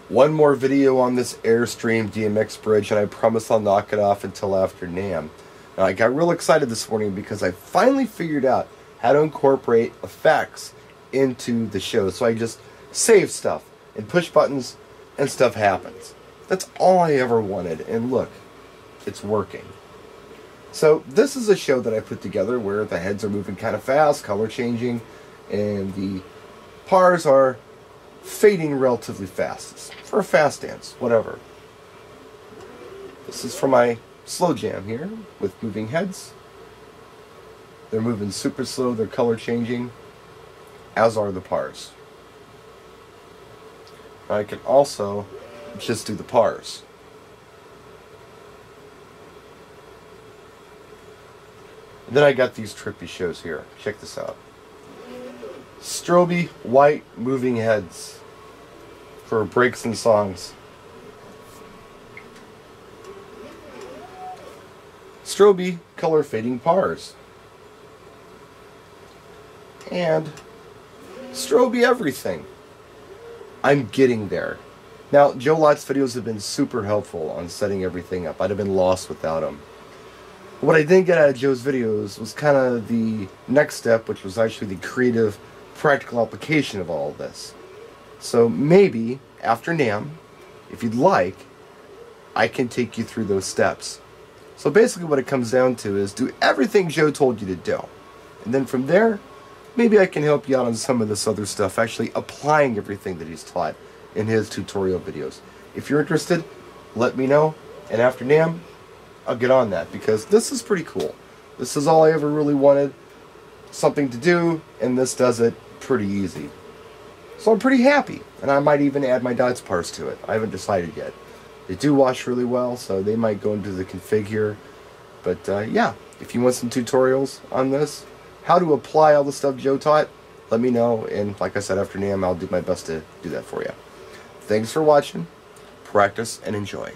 One more video on this Airstream DMX bridge, and I promise I'll knock it off until after NAMM. Now, I got real excited this morning because I finally figured out how to incorporate effects into the show. So I just save stuff and push buttons and stuff happens. That's all I ever wanted, and look, it's working. So this is a show that I put together where the heads are moving kind of fast, color changing, and the pars are fading relatively fast. For a fast dance, whatever. This is for my slow jam here with moving heads. They're moving super slow, they're color changing, as are the pars. I can also just do the pars. And then I got these trippy shows here. Check this out. Stroby white moving heads for breaks and songs. Stroby color fading pars. And stroby everything. I'm getting there. Now, Joe Lott's videos have been super helpful on setting everything up. I'd have been lost without them. What I didn't get out of Joe's videos was kind of the next step, which was actually the creative, practical application of all of this. So maybe, after NAMM, if you'd like, I can take you through those steps. So basically what it comes down to is do everything Joe told you to do. And then from there, maybe I can help you out on some of this other stuff, actually applying everything that he's taught in his tutorial videos. If you're interested, let me know. And after NAMM, I'll get on that, because this is pretty cool. This is all I ever really wanted. Something to do, and this does it pretty easy. So I'm pretty happy, and I might even add my dots pars to it. I haven't decided yet. They do wash really well, so they might go into the config here. But yeah, if you want some tutorials on this, how to apply all the stuff Joe taught, let me know, and like I said, after NAMM, I'll do my best to do that for you. Thanks for watching. Practice and enjoy.